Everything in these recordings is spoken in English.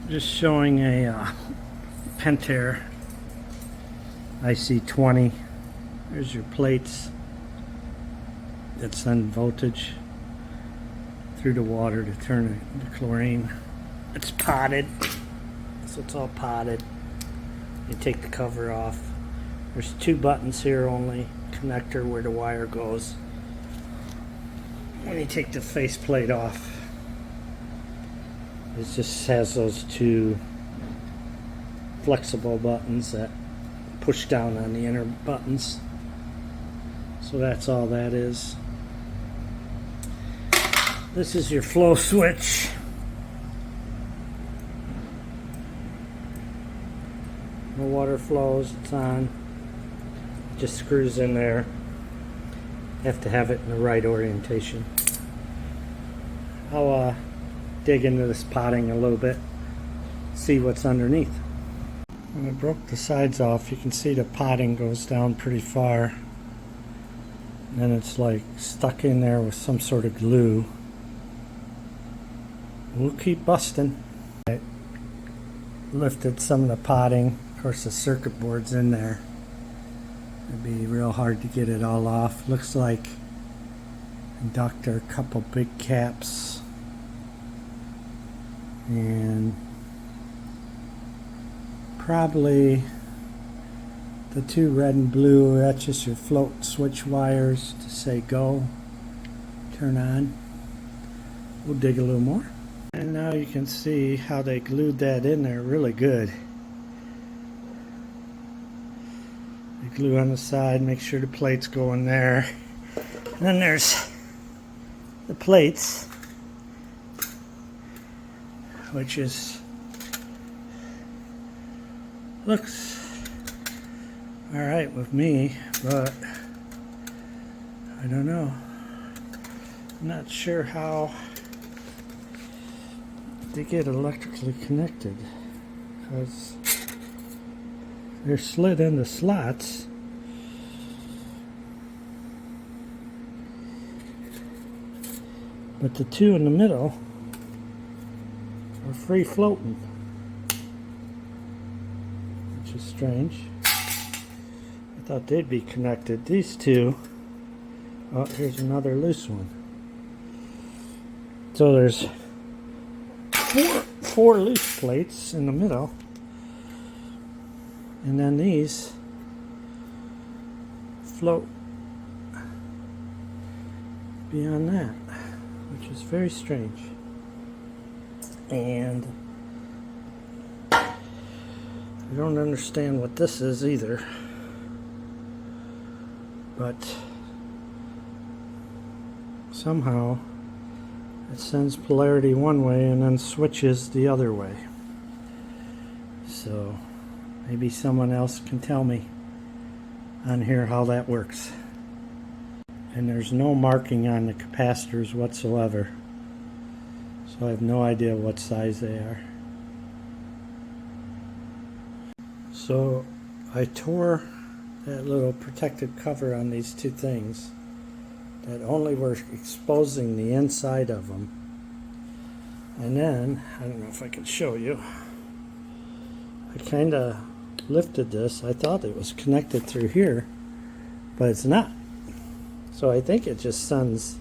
Just showing a Pentair IC20. There's your plates that send voltage through the water to turn it into chlorine. It's potted, so it's all potted. You take the cover off. There's two buttons here only, connector where the wire goes. When you take the faceplate off, it just has those two flexible buttons that push down on the inner buttons. So that's all that is. This is your flow switch. No water flows, it's on. It just screws in there. You have to have it in the right orientation. I'll dig into this potting a little bit, see what's underneath. When I broke the sides off, you can see the potting goes down pretty far. And then it's like stuck in there with some sort of glue. We'll keep busting. I lifted some of the potting. Of course, the circuit board's in there. It'd be real hard to get it all off. Looks like inductor, a couple big caps, and probably the two red and blue. That's just your float switch wires to say go, turn on. We'll dig a little more. And now you can see how they glued that in there really good. The glue on the side, make sure the plates go in there. And then there's the plates, which is looks alright with me, but I don't know. I'm not sure how they get electrically connected, because they're slid into slots. But the two in the middle are free floating, which is strange. I thought they'd be connected. These two, oh, here's another loose one. So there's four loose plates in the middle, and then these float beyond that, which is very strange. And I don't understand what this is either, but somehow it sends polarity one way and then switches the other way. So maybe someone else can tell me on here how that works. And there's no marking on the capacitors whatsoever, so I have no idea what size they are. So I tore that little protective cover on these two things that only were exposing the inside of them. And then, I don't know if I can show you, I kind of lifted this. I thought it was connected through here, but it's not. So I think it just sends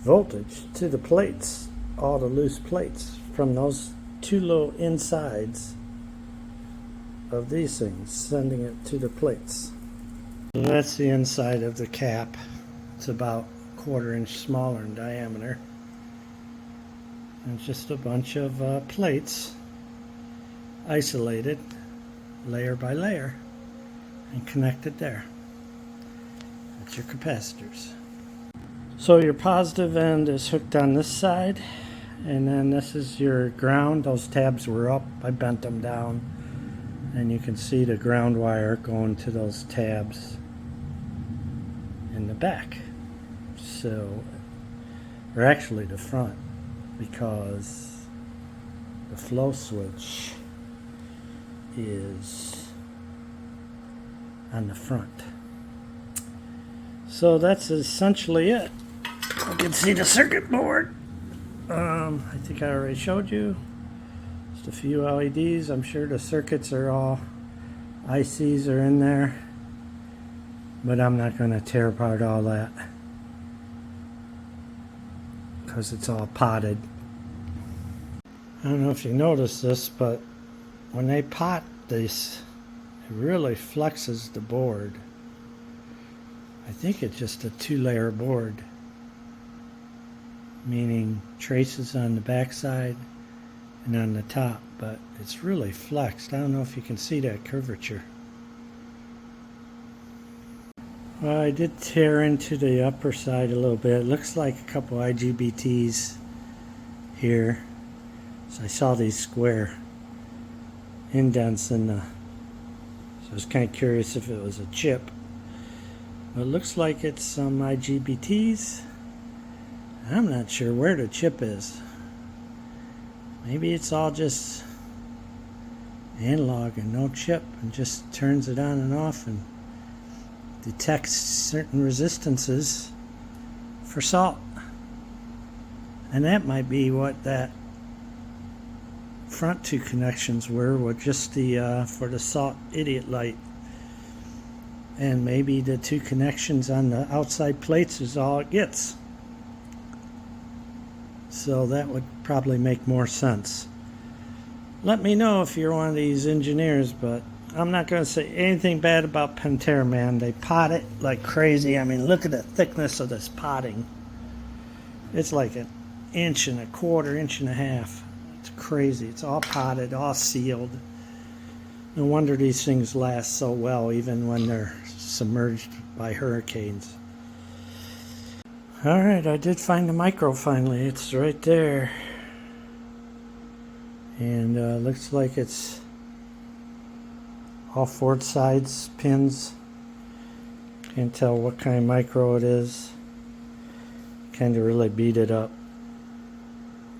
voltage to the plates, all the loose plates, from those two little insides of these things, sending it to the plates. So that's the inside of the cap. It's about a 1/4 inch smaller in diameter. And it's just a bunch of plates isolated layer by layer and connected there. That's your capacitors. So your positive end is hooked on this side, and then this is your ground. Those tabs were up. I bent them down, and you can see the ground wire going to those tabs in the back. So, or actually the front, because the flow switch is on the front. So that's essentially it. You can see the circuit board. I think I already showed you. Just a few LEDs. I'm sure the circuits are all, ICs are in there, but I'm not going to tear apart all that because it's all potted. I don't know if you noticed this, but when they pot this, it really flexes the board. I think it's just a 2-layer board, meaning traces on the back side and on the top, but it's really flexed. I don't know if you can see that curvature. Well, I did tear into the upper side a little bit. It looks like a couple IGBTs here. So I saw these square indents in the, so I was kind of curious if it was a chip. But it looks like it's some IGBTs. I'm not sure where the chip is. Maybe it's all just analog and no chip, and just turns it on and off and detects certain resistances for salt. And that might be what that front 2 connections were, with just the for the salt idiot light. And maybe the 2 connections on the outside plates is all it gets. So that would probably make more sense. Let me know if you're one of these engineers, but I'm not going to say anything bad about Pentair, man. They pot it like crazy. I mean, look at the thickness of this potting. It's like 1.25 inches, 1.25 inches. It's crazy. It's all potted, all sealed. No wonder these things last so well, even when they're submerged by hurricanes. Alright, I did find the micro finally. It's right there. And looks like it's all 4 sides pins. Can't tell what kind of micro it is. Kind of really beat it up.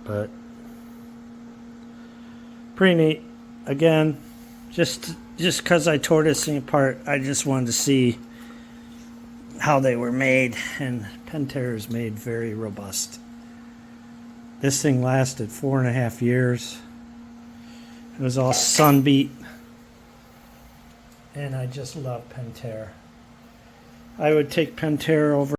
But pretty neat. Again, just because I tore this thing apart, I just wanted to see how they were made, and Pentair is made very robust. This thing lasted 4.5 years. It was all sun beat, and I just love Pentair. I would take Pentair over